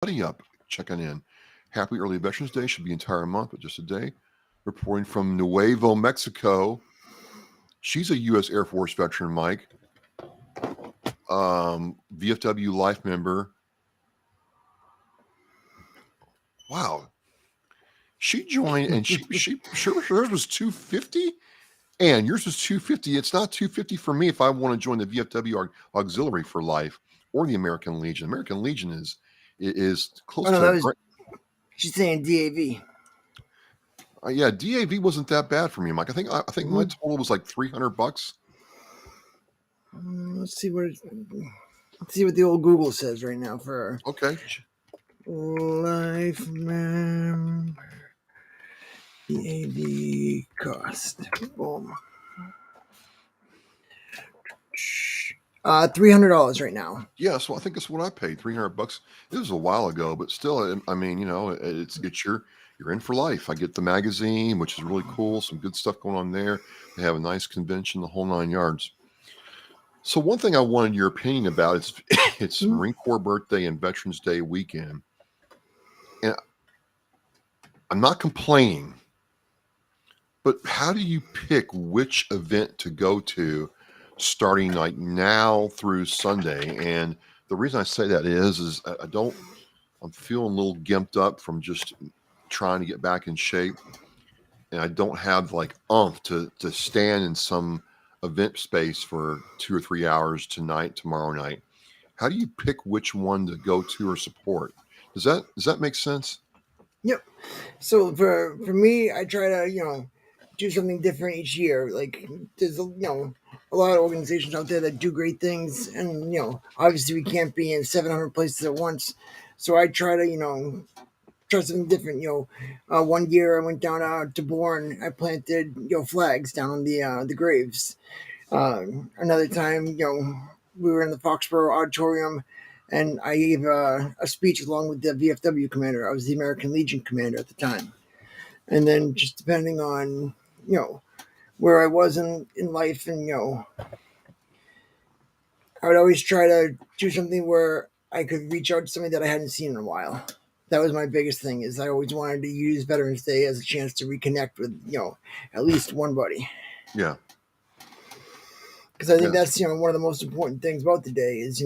Buddy Up checking in. Happy early Veterans Day. Should be entire month, but just a day. Reporting from Nuevo Mexico. She's a U.S. Air Force veteran, Mike. VFW life member. Wow. She joined and she sure hers was 250 and yours was 250. It's not 250 for me if I want to join the VFW auxiliary for life or the American Legion. American Legion is Oh close no, to that was she's saying DAV. yeah, DAV wasn't that bad for me, Mike. I think my total was like $300. Let's see what the old Google says right now for Okay. life member DAV cost. Boom. $300 right now. Yeah, so I think that's what I paid, $300. It was a while ago, but still, I mean, it's you're in for life. I get the magazine, which is really cool. Some good stuff going on there. They have a nice convention, the whole 9 yards. So one thing I wanted your opinion about is it's Marine Corps birthday and Veterans Day weekend, and I'm not complaining, but how do you pick which event to go to starting like now through Sunday? And the reason I say that is I don't I'm feeling a little gimped up from just trying to get back in shape, and I don't have like umph to stand in some event space for 2 or 3 hours tonight, tomorrow night. How do you pick which one to go to or support? Does that make sense? Yep. So for me, I try to do something different each year. Like there's a lot of organizations out there that do great things, and obviously we can't be in 700 places at once. So I try to try something different. One year I went down to Bourne. I planted flags down on the graves. Another time, we were in the Foxborough Auditorium, and I gave a speech along with the VFW commander. I was the American Legion commander at the time, and then just depending on where I was in life, and I would always try to do something where I could reach out to somebody that I hadn't seen in a while. That was my biggest thing. Is I always wanted to use Veterans Day as a chance to reconnect with at least one buddy, Yeah, because I think yeah. that's one of the most important things about the day is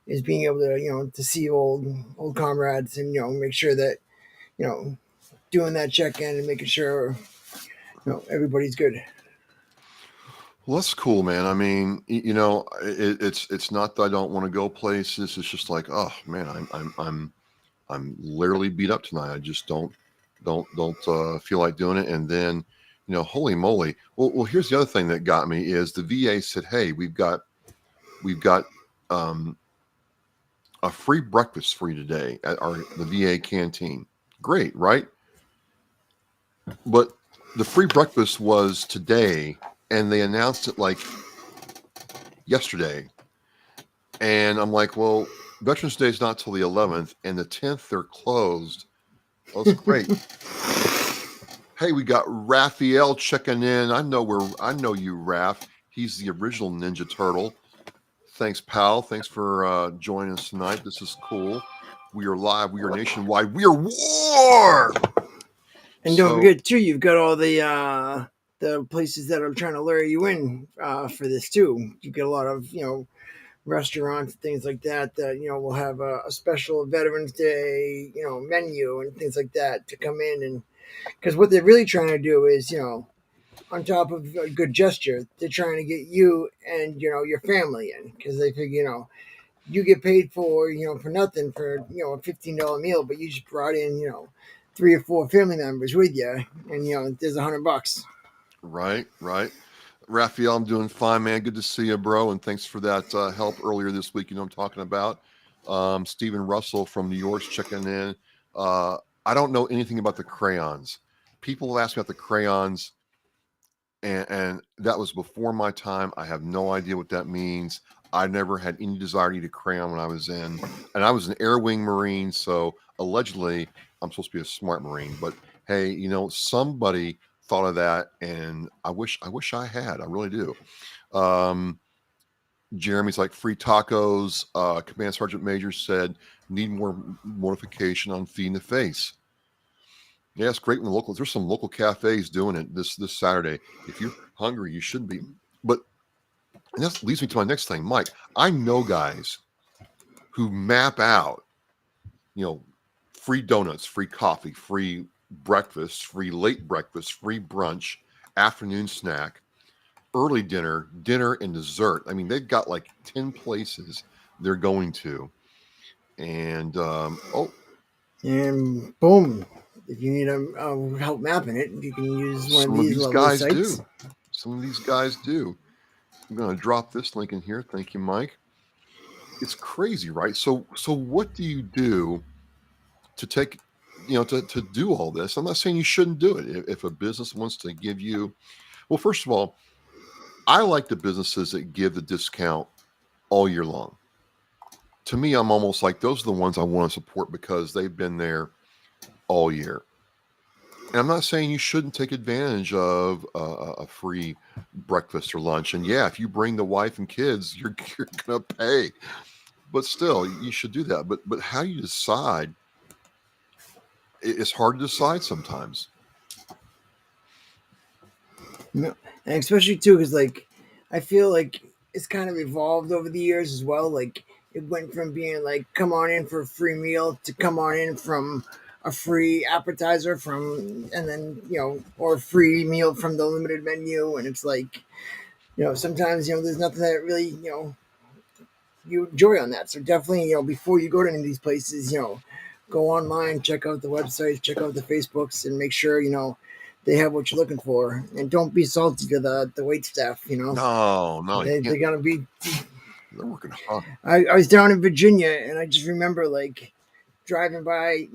is being able to to see old comrades, and make sure that you know doing that check in and making sure everybody's good. Well, that's cool, man. I mean, it's not that I don't want to go places. It's just like, oh man, I'm literally beat up tonight. I just don't feel like doing it. And then, holy moly. Well, here's the other thing that got me is the VA said, hey, we've got um, a free breakfast for you today at the VA canteen. Great, right? But the free breakfast was today, and they announced it like yesterday. And I'm like, well, Veterans Day is not till the 11th, and the 10th they're closed. Well, that's great. Hey, we got Raphael checking in. I know you, Raph. He's the original Ninja Turtle. Thanks, pal. Thanks for joining us tonight. This is cool. We are live. We are nationwide. We are war. And don't So forget too, you've got all the places that are trying to lure you in for this too. You get a lot of restaurants, things like that that will have a special Veterans Day menu and things like that to come in, and because what they're really trying to do is on top of a good gesture, they're trying to get you and your family in, because they figure you get paid for for nothing for a $15 meal, but you just brought in 3 or 4 family members with you, and there's $100. right. Raphael, I'm doing fine, man. Good to see you, bro. And thanks for that help earlier this week. You know what I'm talking about. Stephen Russell from New York's checking in. Uh, I don't know anything about the crayons. People have asked me about the crayons, and that was before my time. I have no idea what that means. I never had any desire to eat a crayon when I was in, and I was an Air Wing Marine, so allegedly I'm supposed to be a smart Marine. But hey, somebody thought of that, and I wish I had. I really do. Um, Jeremy's like free tacos. Command Sergeant Major said need more mortification on feeding the face. Yeah, it's great when the local. There's some local cafes doing it this Saturday. If you're hungry, you shouldn't be. But and that leads me to my next thing, Mike. I know guys who map out, you know, free donuts, free coffee, free breakfast, free late breakfast, free brunch, afternoon snack, early dinner, dinner, and dessert. I mean, they've got like 10 places they're going to. And oh, And boom, if you need help mapping it, you can use one of some of these these lovely guys sites. do. Some of these guys do. I'm going to drop this link in here. Thank you, Mike. It's crazy, right? So what do you do to take, to do all this? I'm not saying you shouldn't do it. If a business wants to give you, well, first of all, I like the businesses that give the discount all year long. To me, I'm almost like those are the ones I want to support because they've been there all year. And I'm not saying you shouldn't take advantage of a free breakfast or lunch. And yeah, if you bring the wife and kids, you're gonna pay. But still, you should do that. But how you decide, it's hard to decide sometimes. No, and especially too, because like I feel like it's kind of evolved over the years as well. Like it went from being like come on in for a free meal to come on in from a free appetizer from, and then or a free meal from the limited menu, and it's like sometimes there's nothing that really you enjoy on that. So definitely before you go to any of these places, go online, check out the websites, check out the Facebooks, and make sure they have what you're looking for. And don't be salty to the wait staff. No, no, you They're can't. gonna be. They're working hard. I was down in Virginia, and I just remember like driving by,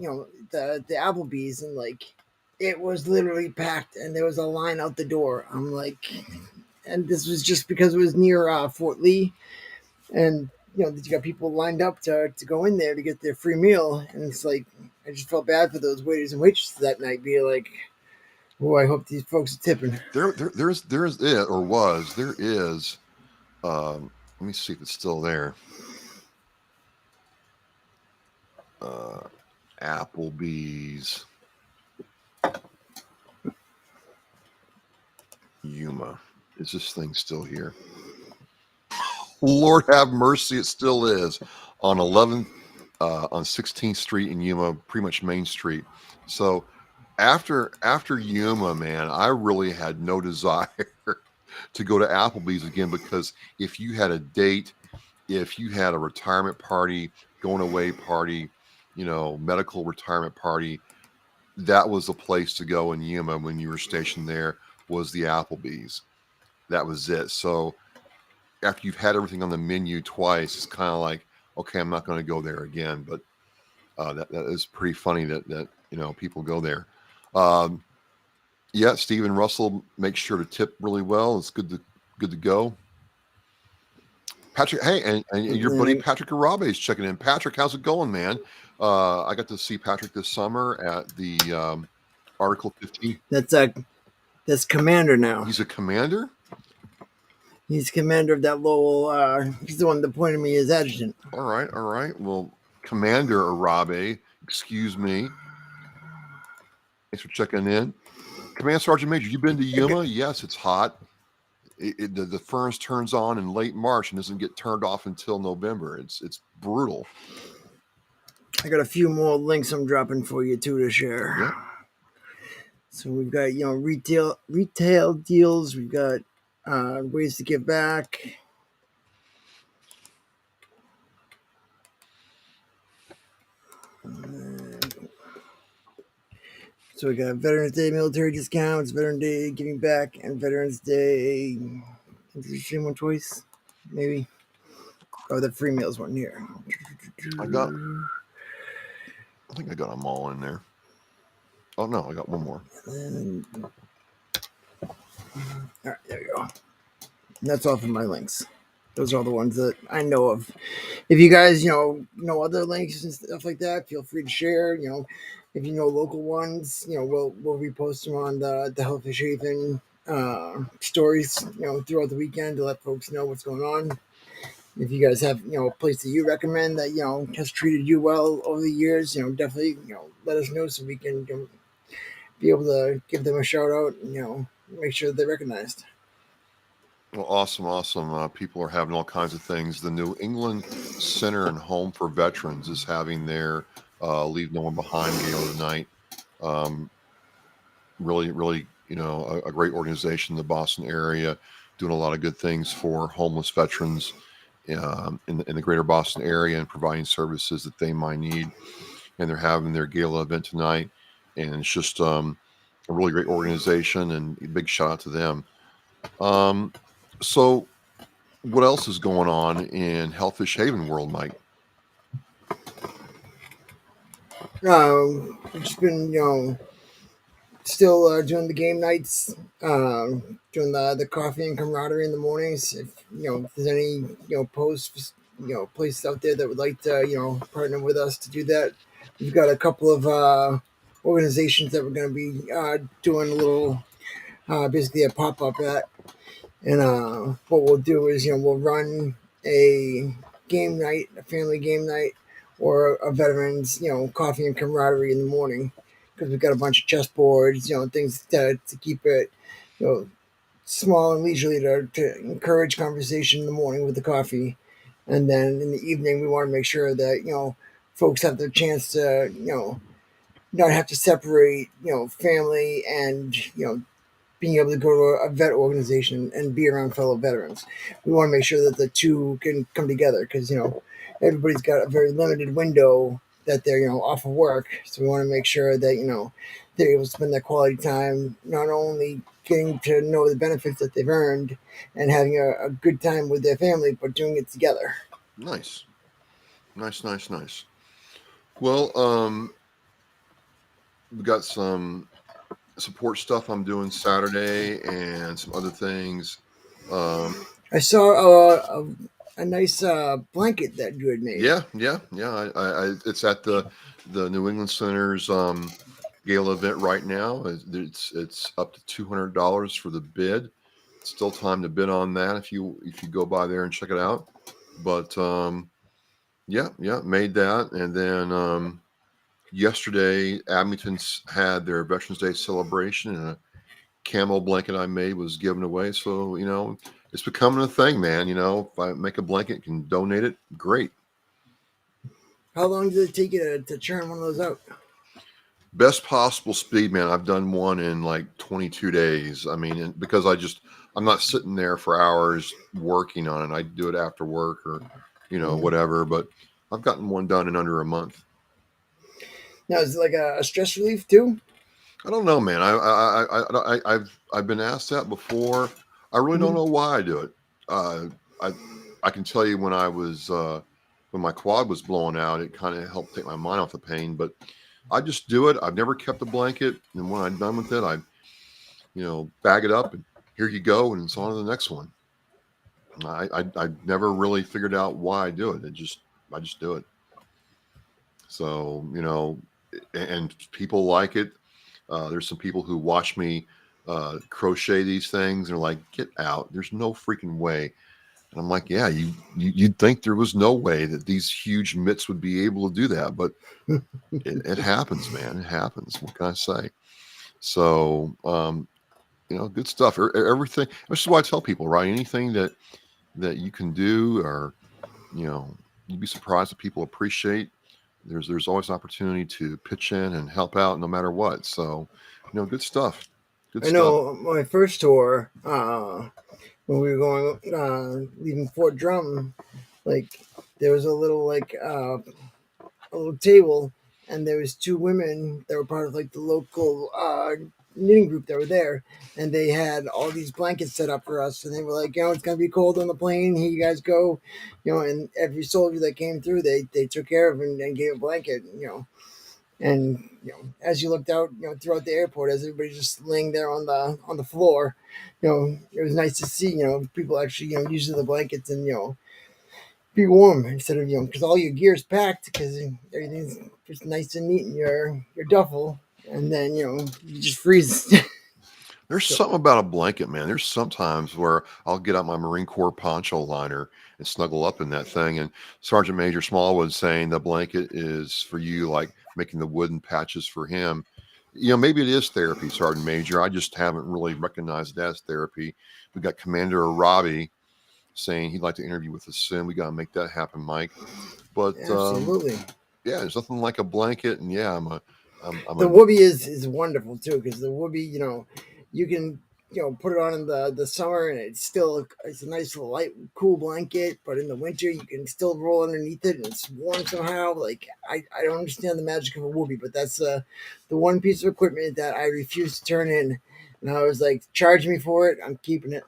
the Applebee's, and like it was literally packed, and there was a line out the door. I'm like, and this was just because it was near Fort Lee, and you got people lined up to go in there to get their free meal, and it's like I just felt bad for those waiters and waitresses that night, be like, oh, I hope these folks are tipping. There's it or was there is. Let me see if it's still there. Uh, Applebee's Yuma. Is this thing still here? Lord have mercy, it still is on 11th, on 16th Street in Yuma, pretty much Main Street. So after Yuma, man, I really had no desire to go to Applebee's again because if you had a date, if you had a retirement party, going away party, medical retirement party, that was the place to go in Yuma when you were stationed there was the Applebee's. That was it. So after you've had everything on the menu twice, it's kind of like, okay, I'm not going to go there again. But that is pretty funny that people go there. Um, yeah, Stephen Russell makes sure to tip really well. It's good to go. Patrick, hey, and your buddy And Patrick Arabe is checking in. Patrick, how's it going, man? I got to see Patrick this summer at the Article 15. that's Commander now. He's a commander. He's commander of that Lowell. He's the one that appointed me as adjutant. All right, all right. Well, Commander Arabe, excuse me. Thanks for checking in. Command Sergeant Major, you been to Yuma? Yes, it's hot. The furnace turns on in late March and doesn't get turned off until November. It's brutal. I got a few more links I'm dropping for you too to share. Yep. So we've got retail deals. We've got ways to give back. So we got Veterans Day military discounts, Veterans Day giving back, and Veterans Day. Did you see one twice? Maybe. Oh, the free meals one here. I think I got them all in there. Oh no, I got one more. And, all right, there you go. And that's all for my links. Those are all the ones that I know of. If you guys, know other links and stuff like that, feel free to share. If you know local ones, we'll repost them on the Hellfish Haven stories, throughout the weekend to let folks know what's going on. If you guys have a place that you recommend that has treated you well over the years, definitely let us know so we can be able to give them a shout out and make sure that they're recognized. Well, awesome, awesome. People are having all kinds of things. The New England Center and Home for Veterans is having their Leave No One Behind Gala tonight. Um, really, really, a great organization in the Boston area, doing a lot of good things for homeless veterans in the greater Boston area and providing services that they might need. And they're having their gala event tonight, and it's just a really great organization, and a big shout out to them. Um, so, what else is going on in Hellfish Haven world, Mike? Just been still doing the game nights, doing the coffee and camaraderie in the mornings. If there's any posts, places out there that would like to partner with us to do that, we've got a couple of organizations that we're going to be doing a little basically a pop up at. And what we'll do is, we'll run a game night, a family game night, or a veterans, coffee and camaraderie in the morning because we've got a bunch of chessboards, things to keep it, small and leisurely to encourage conversation in the morning with the coffee. And then in the evening, we want to make sure that, folks have the chance to, not have to separate, family and, being able to go to a vet organization and be around fellow veterans. We want to make sure that the two can come together because everybody's got a very limited window that they're off of work. So we want to make sure that they're able to spend that quality time not only getting to know the benefits that they've earned and having a good time with their family, but doing it together. Nice, nice, nice, nice. Well, we got some support stuff I'm doing Saturday and some other things. Um, I saw a nice blanket that you had made. yeah, yeah, yeah. It's at the New England Center's gala event right now. It's up to $200 for the bid. It's still time to bid on that if you go by there and check it out. But yeah, yeah, made that, and then yesterday Abington's had their Veterans Day celebration, and a camo blanket I made was given away. So it's becoming a thing, man. If I make a blanket, can donate it, great. How long did it take you to churn one of those out? Best possible speed, man. I've done one in like 22 days. I mean, because I'm not sitting there for hours working on it. I do it after work or Mhm. whatever. But I've gotten one done in under a month. Now, is it like a stress relief too? I don't know, man. I've been asked that before. I really don't Mhm. know why I do it. I I can tell you when my quad was blowing out, it kind of helped take my mind off the pain. But I just do it. I've never kept a blanket, and when I'm done with it, I bag it up and here you go, and it's on to the next one. I never really figured out why I do it. I just do it. So and people like it. There's some people who watch me crochet these things and are like, "Get out! There's no freaking way." And I'm like, "Yeah, you'd think there was no way that these huge mitts would be able to do that, but it happens, man. It happens. What can I say?" So, good stuff. Everything. This is why I tell people, right? Anything that you can do, or you'd be surprised that people appreciate. There's always an opportunity to pitch in and help out, no matter what. So, good stuff. Good I stuff. know my first tour, when we were going, leaving Fort Drum, like there was a little a little table, and there was two women that were part of like the local knitting group that were there, and they had all these blankets set up for us, and they were like, it's gonna be cold on the plane. Here you guys go, and every soldier that came through, they took care of and gave a blanket, and as you looked out, throughout the airport, as everybody's just laying there on the floor, it was nice to see, people actually, using the blankets and be warm instead of because all your gear's packed because everything's just nice and neat in your duffel, and then you just freeze. There's So something about a blanket, man. There's sometimes where I'll get out my Marine Corps poncho liner and snuggle up in that thing. And Sergeant Major Small was saying the blanket is for you, like making the wooden patches for him. Maybe it is therapy, Sergeant Major. I just haven't really recognized it as therapy. We got Commander Robbie saying he'd like to interview with us soon. We got to make that happen, Mike. But Absolutely. yeah, there's nothing like a blanket, and yeah, I'm The a whoopee is wonderful too, because the whoopee, you can put it on in the summer and it's a nice little light cool blanket, but in the winter you can still roll underneath it and it's warm somehow. Like I don't understand the magic of a whoopee, but that's the one piece of equipment that I refuse to turn in. And I was like, charge me for it, I'm keeping it.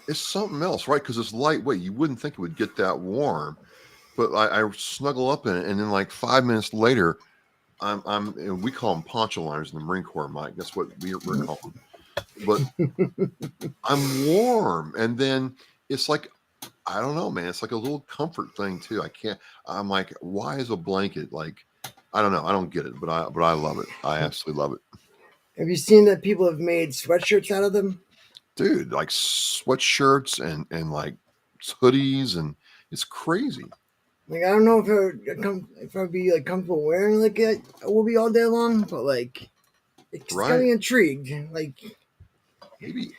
it's something else, right? Because it's lightweight. You wouldn't think it would get that warm, but I snuggle up in it, and then like 5 minutes later, and we call them poncho liners in the Marine Corps, Mike. That's what we're calling. But I'm warm, and then it's like I don't know, man. It's like a little comfort thing too. I can't. I'm like, why is a blanket like? I don't know. I don't get it, but I love it. I absolutely love it, Have you seen that people have made sweatshirts out of them? dude. Like sweatshirts and like hoodies, and it's crazy, Like I don't know if I'd be like comfortable wearing like a whoopee all day long, but like it's got right? me intrigued. Like Maybe.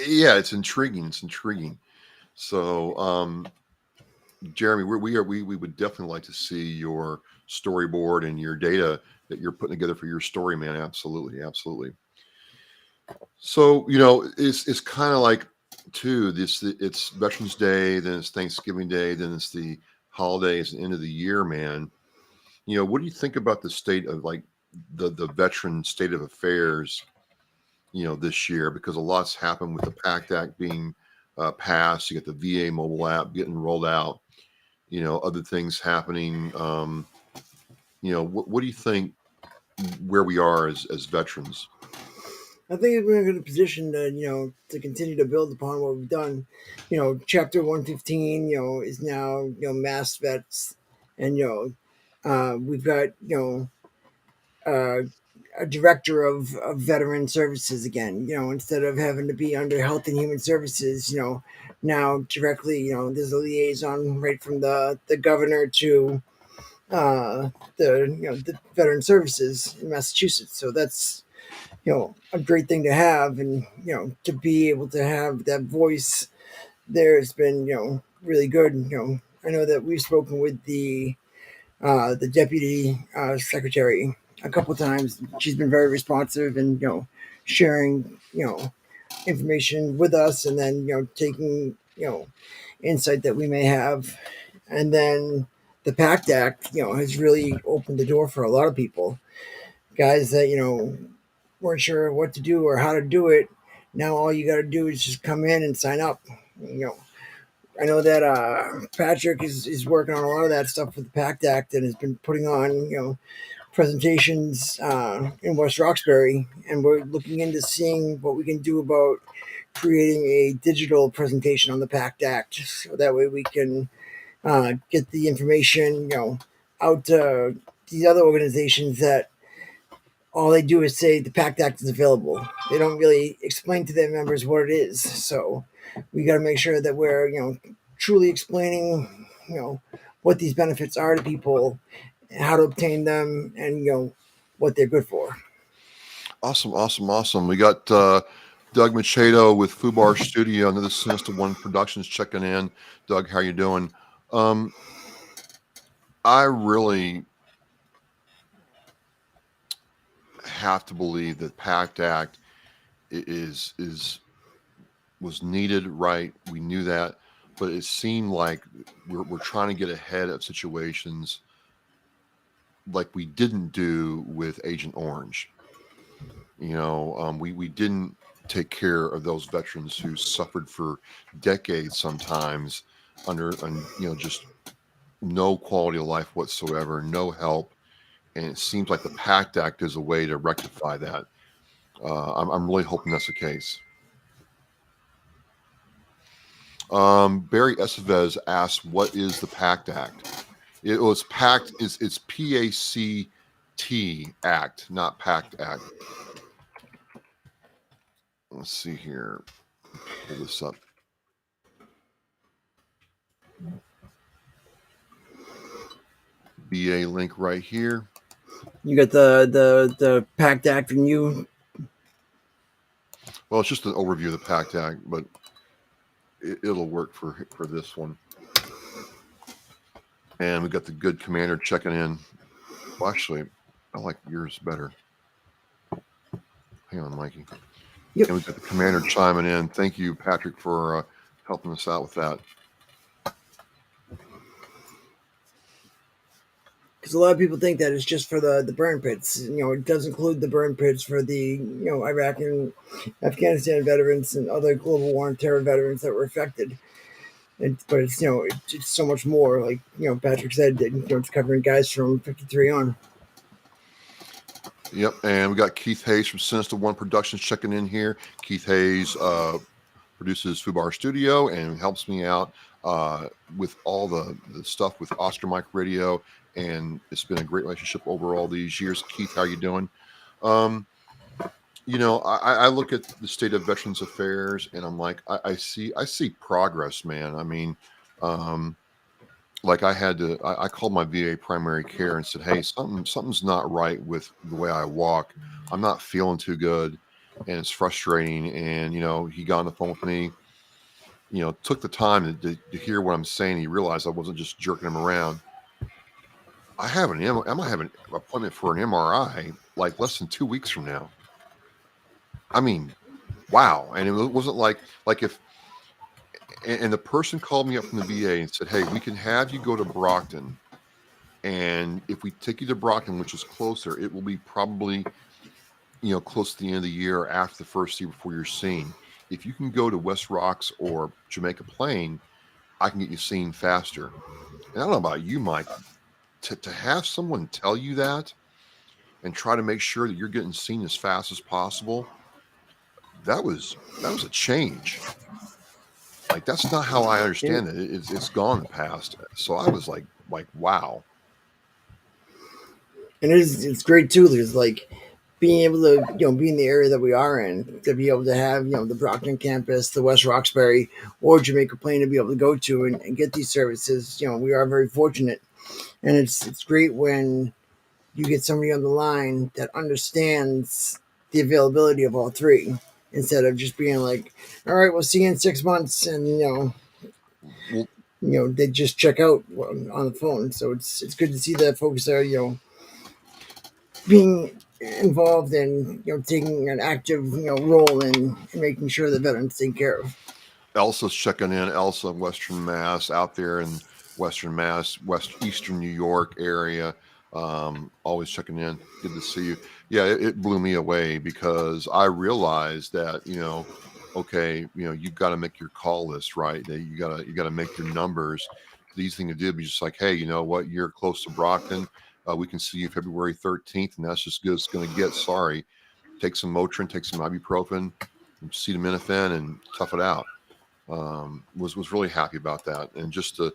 Yeah, it's intriguing. It's intriguing. So, Jeremy, we would definitely like to see your storyboard and your data that you're putting together for your story, man. Absolutely, absolutely. So it's kind of like too. It's Veterans Day, then it's Thanksgiving Day, then it's the holidays and end of the year, man. What do you think about the state of like the veteran state of affairs? This year because a lot's happened with the PACT Act being passed. You got the VA mobile app getting rolled out. Other things happening. What do you think where we are as veterans? I think we're in a good position to to continue to build upon what we've done. Chapter 115, is now mass vets, and we've got uh, a director of veteran services again. Instead of having to be under Health and Human Services, now directly, there's a liaison right from the governor to the veteran services in Massachusetts. So that's a great thing to have, and to be able to have that voice there has been really good. I know that we've spoken with the deputy secretary a couple times. She's been very responsive and sharing information with us, and then taking insight that we may have, and then the PACT Act has really opened the door for a lot of people, guys that weren't sure what to do or how to do it. Now all you got to do is just come in and sign up. You know, I know that Patrick is working on a lot of that stuff with the PACT Act and has been putting on presentations in West Roxbury, and we're looking into seeing what we can do about creating a digital presentation on the PACT Act, so that way we can get the information out to these other organizations that all they do is say the PACT Act is available. They don't really explain to their members what it is. So we got to make sure that we're truly explaining what these benefits are to people, how to obtain them, and what they're good for. Awesome, awesome, awesome. We got Doug Machado with Fubar Studio, another Sinister One Productions checking in. Doug, how you doing? Um, I really have to believe that PACT Act is was needed, right? We knew that, but it seemed like we're trying to get ahead of situations like we didn't do with Agent Orange. We didn't take care of those veterans who suffered for decades, sometimes under and just no quality of life whatsoever, no help, and it seems like the PACT Act is a way to rectify that. I'm really hoping that's the case. Barry Estevez asked, "What is the PACT Act?" It was PACT. It's PACT Act, not PACT Act. Let's see here. Pull this up. VA link right here. You got the PACT Act from you. Well, it's just an overview of the PACT Act, but it'll work for this one. And we got the good commander checking in. Well, actually, I like yours better. Hang on, Mikey. Yep. And we got the commander chiming in. Thank you, Patrick, for helping us out with that. Because a lot of people think that it's just for the burn pits. It does include the burn pits for the Iraq and Afghanistan veterans and other global war and terror veterans that were affected. But it's it's so much more. Like Patrick said, that, it's covering guys from 53 on. Yep, and we got Keith Hayes from Sinister One Productions checking in here. Keith Hayes produces Fubar Studio and helps me out with all the stuff with Oscar Mike Radio, and it's been a great relationship over all these years. Keith, how you doing? Um, I look at the state of Veterans Affairs, and I'm like, I see progress, man. I mean, um, like I called my VA primary care and said, hey, something's not right with the way I walk. I'm not feeling too good, and it's frustrating. And he got on the phone with me, took the time to hear what I'm saying. He realized I wasn't just jerking him around. I have an appointment for an MRI like less than 2 weeks from now. I mean, wow. And it wasn't like if and the person called me up from the VA and said, hey, we can have you go to Brockton. And if we take you to Brockton, which is closer, it will be probably, close to the end of the year or after the first year before you're seen. If you can go to West Rocks or Jamaica Plain, I can get you seen faster. And I don't know about you, Mike, to have someone tell you that and try to make sure that you're getting seen as fast as possible, that was a change. Like that's not how I And, understand it. It's gone in the past. So I was like wow. and it's great too. There's like being able to be in the area that we are in, to be able to have the Brockton campus, the West Roxbury, or Jamaica Plain to be able to go to and get these services. We are very fortunate, and it's great when you get somebody on the line that understands the availability of all three, instead of just being like, all right, we'll see you in 6 months, and Well, they just check out on the phone. So it's good to see that folks are being involved in taking an active role in making sure the veterans taken care of. Elsa's checking in. Elsa in Western Mass, out there in Western Mass, Eastern New York area. Always checking in. Good to see you. Yeah, it blew me away because I realized that okay, you've got to make your call list right. That you got to make your numbers. The easy thing to do would be just like, hey, you know what? You're close to Brockton. We can see you February 13th, and that's just good. It's going to get. Sorry, take some Motrin, take some ibuprofen, acetaminophen, and tough it out. Was really happy about that, and just the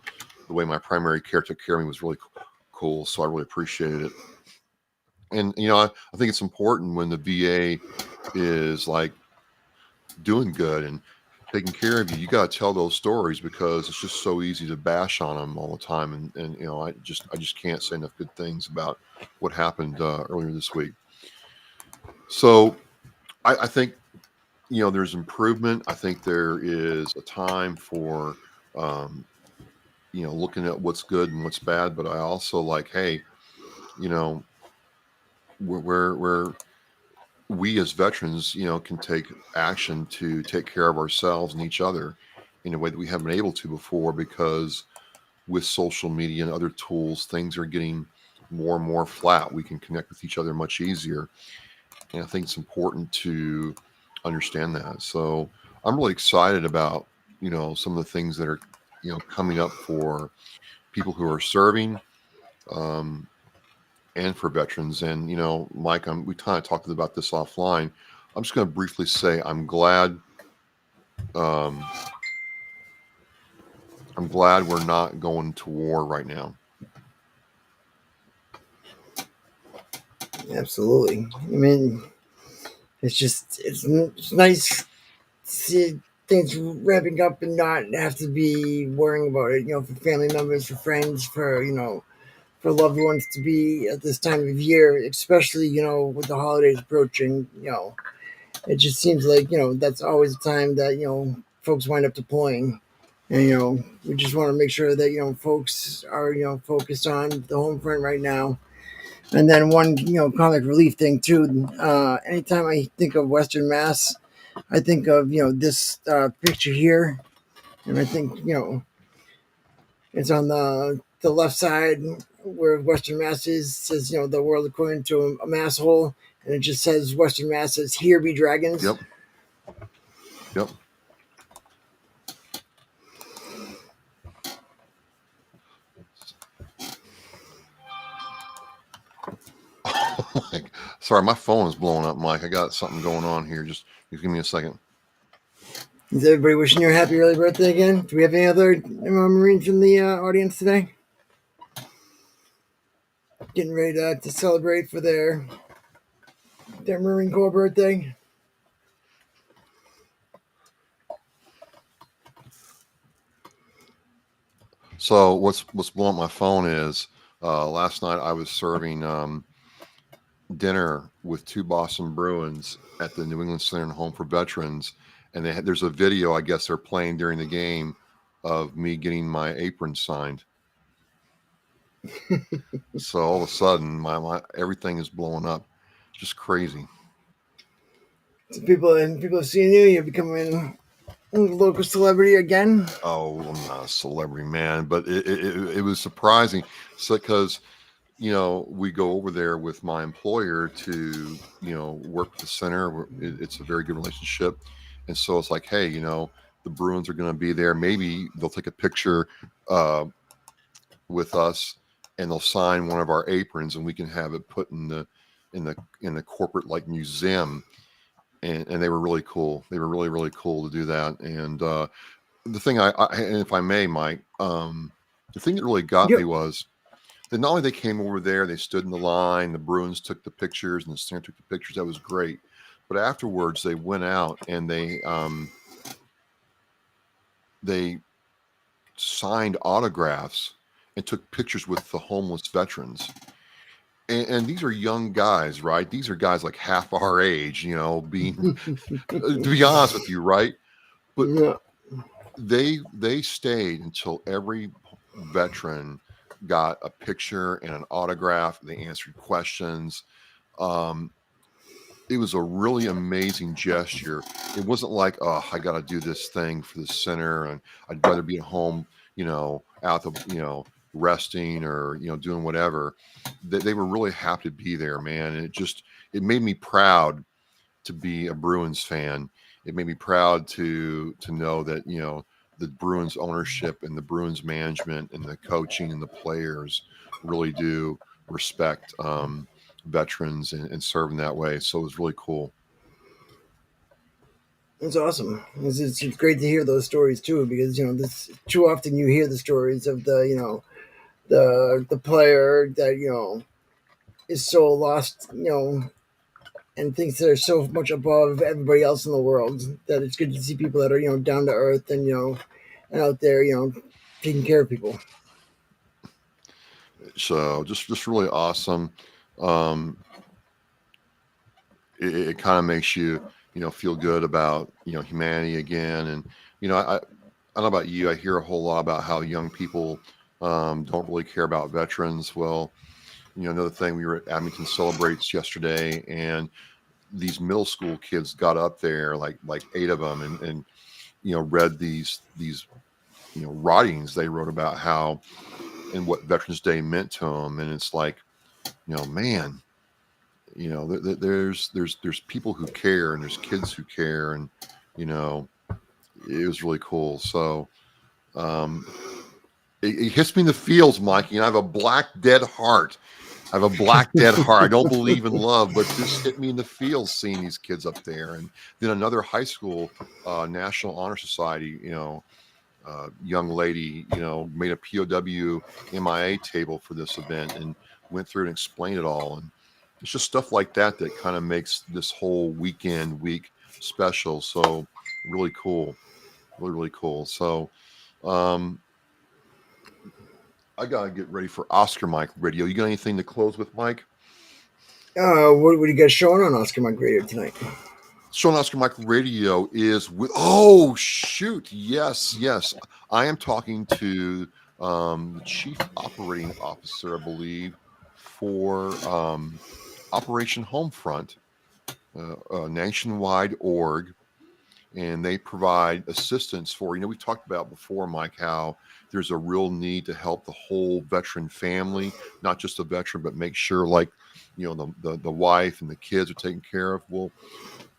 way my primary care took care of me was really cool. So I really appreciated it. And I think it's important when the VA is like doing good and taking care of you. You got to tell those stories because it's just so easy to bash on them all the time. And I just can't say enough good things about what happened earlier this week. So I think there's improvement. I think there is a time for um, looking at what's good and what's bad. But I also like, hey, you know, where we as veterans, can take action to take care of ourselves and each other in a way that we haven't been able to before, because with social media and other tools, things are getting more and more flat. We can connect with each other much easier. And I think it's important to understand that. So I'm really excited about, some of the things that are, coming up for people who are serving, um, and for veterans. And Mike, we kind of talked about this offline. I'm just going to briefly say um, I'm glad we're not going to war right now. Absolutely. I mean, it's nice things ramping up and not have to be worrying about it. For family members, for friends, for loved ones to be at this time of year, especially with the holidays approaching. It just seems like that's always a time that folks wind up deploying, and we just want to make sure that folks are focused on the home front right now. And then one comic relief thing too. Anytime I think of Western Mass, I think of this picture here, and I think it's on the left side where Western Mass is. It says the world according to a mass hole, and it just says Western Mass says here be dragons. Yep. Yep. Mike, sorry, my phone is blowing up, Mike. I got something going on here. Just give me a second. Is everybody wishing you a happy early birthday again? Do we have any other Marines in the audience today? Getting ready to celebrate for their Marine Corps birthday. So what's blowing up my phone is last night I was serving dinner with two Boston Bruins at the New England Center and Home for Veterans, and there's a video I guess they're playing during the game of me getting my apron signed. So all of a sudden, my everything is blowing up, just crazy. So people have seen you. You're becoming a local celebrity again. Oh, I'm not a celebrity, man, but it was surprising. So because we go over there with my employer to work with the center. It's a very good relationship, and so it's like, hey, the Bruins are going to be there. Maybe they'll take a picture uh, with us, and they'll sign one of our aprons, and we can have it put in the corporate like museum. And they were really cool. They were really really cool to do that. And the thing and if I may, Mike, the thing that really got me Yep. was that not only they came over there, they stood in the line, the Bruins took the pictures, and the center took the pictures. That was great. But afterwards, they went out and they signed autographs and took pictures with the homeless veterans. And these are young guys, right? These are guys like half our age, being to be honest with you, right? But Yeah. they stayed until every veteran got a picture and an autograph. They answered questions. Um, it was a really amazing gesture. It wasn't like, oh, I got to do this thing for the center, and I'd rather be at home, out the, resting or doing whatever. They were really happy to be there, man. And it made me proud to be a Bruins fan. It made me proud to know that the Bruins ownership and the Bruins management and the coaching and the players really do respect veterans and serve in that way. So it was really cool. It's awesome. It's great to hear those stories too, because this too often you hear the stories of the player that is so lost, and thinks they're so much above everybody else in the world that it's good to see people that are down to earth and and out there taking care of people. So just really awesome. Um, it kind of makes you feel good about humanity again. And I don't know about you. I hear a whole lot about how young people don't really care about veterans. Well, another thing, we were at Abington Celebrates yesterday, and these middle school kids got up there, like eight of them, and read these writings they wrote about how and what Veterans Day meant to them. And it's like, man, there's people who care, and there's kids who care, and you know it was really cool. So um, it hits me in the feels, Mikey, and I have a black dead heart. I have a black dead heart. I don't believe in love, but this hit me in the feels seeing these kids up there. And then another high school National Honor Society, young lady, made a POW MIA table for this event and went through and explained it all. And it's just stuff like that that kind of makes this whole week special. So really cool. Really, really cool. So, um, I gotta get ready for Oscar Mike Radio. You got anything to close with, Mike? What are you guys showing on Oscar Mike Radio tonight? Sean Oscar Mike Radio is with. Oh shoot! Yes, yes. I am talking to the chief operating officer, I believe, for Operation Homefront, a nationwide org, and they provide assistance for. You know, we talked about before, Mike, how there's a real need to help the whole veteran family, not just the veteran, but make sure, like, the wife and the kids are taken care of. Well,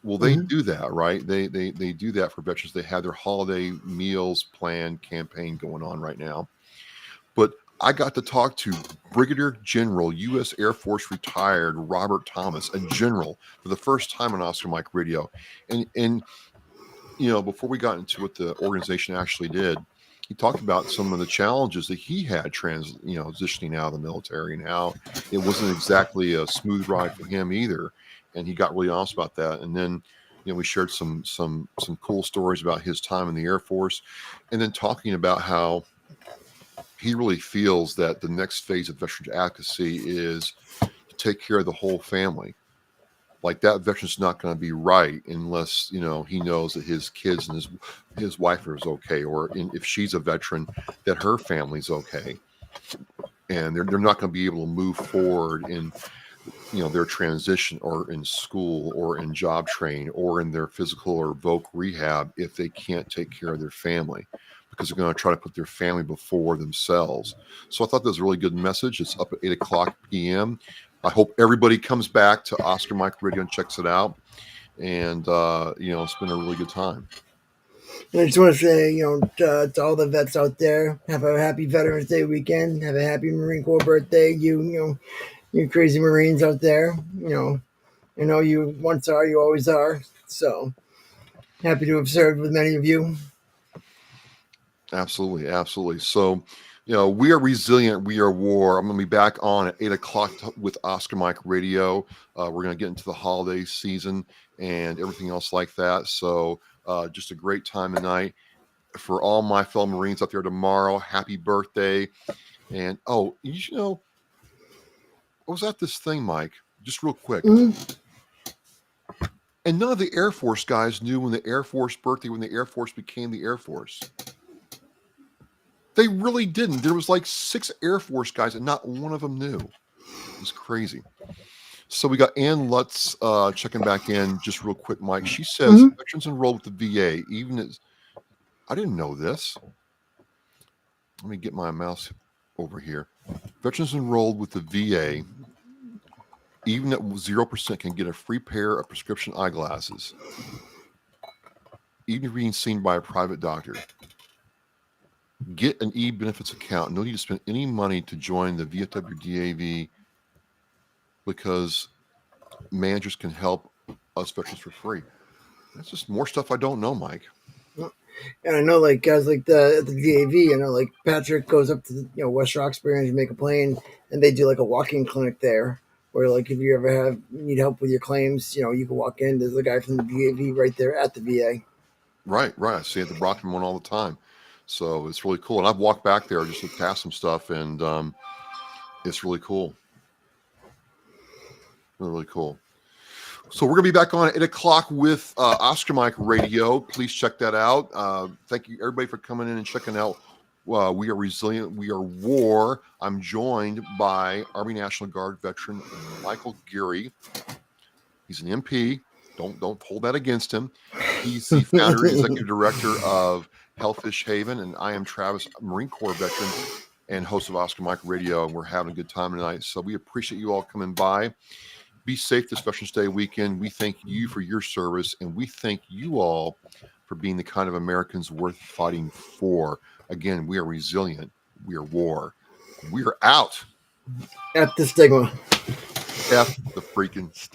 they Mm-hmm. do that, right? They do that for veterans. They have their holiday meals plan campaign going on right now. But I got to talk to Brigadier General, U.S. Air Force retired Robert Thomas, a general, for the first time on Oscar Mike Radio. And before we got into what the organization actually did, he talked about some of the challenges that he had transitioning out of the military, and how it wasn't exactly a smooth ride for him either. And he got really honest about that. And then, we shared some cool stories about his time in the Air Force, and then talking about how he really feels that the next phase of veterans advocacy is to take care of the whole family. Like, that veteran's not going to be right unless he knows that his kids and his wife is okay, or if she's a veteran, that her family's okay, and they're not going to be able to move forward in their transition, or in school, or in job training, or in their physical or voc rehab, if they can't take care of their family, because they're going to try to put their family before themselves. So I thought that was a really good message. It's up at 8 o'clock p.m. I hope everybody comes back to Oscar Mike Radio and checks it out. And it's been a really good time. And I just want to say, to all the vets out there, have a happy Veterans Day weekend. Have a happy Marine Corps birthday. You crazy Marines out there. I know you once are, you always are. So happy to have served with many of you. Absolutely, absolutely. So, we are resilient. We are war. I'm going to be back on at 8 o'clock with Oscar Mike Radio. We're going to get into the holiday season and everything else like that. So, just a great time tonight. For all my fellow Marines out there tomorrow, happy birthday. And I was at this thing, Mike, just real quick. Mm-hmm. And none of the Air Force guys knew when the Air Force birthday, when the Air Force became the Air Force. They really didn't. There was like 6 Air Force guys, and not one of them knew. It was crazy. So we got Ann Lutz checking back in just real quick, Mike. She says Mm-hmm. veterans enrolled with the VA, even as I didn't know this. Let me get my mouse over here. Veterans enrolled with the VA, even at 0%, can get a free pair of prescription eyeglasses, even being seen by a private doctor. Get an e-benefits account. No need to spend any money to join the VFW DAV, because managers can help us veterans for free. That's just more stuff I don't know, Mike. And I know, like guys like the DAV, like Patrick goes up to West Roxbury and make a plane, and they do like a walk-in clinic there, where like if you ever need help with your claims, you can walk in. There's a guy from the DAV right there at the VA. Right, right. I see at the Brockman one all the time. So it's really cool. And I've walked back there just to pass some stuff, and it's really cool. Really, really cool. So we're going to be back on at 8 o'clock with Oscar Mike Radio. Please check that out. Thank you, everybody, for coming in and checking out We Are Resilient, We Are War. I'm joined by Army National Guard veteran Michael Geary. He's an MP. Don't hold that against him. He's the founder and executive director of Hellfish Haven, and I am Travis, Marine Corps veteran and host of Oscar Mike Radio, and we're having a good time tonight. So we appreciate you all coming by. Be safe this Veterans Day weekend. We thank you for your service, and we thank you all for being the kind of Americans worth fighting for. Again, we are resilient. We are war. We are out. At the stigma. F the freaking stigma.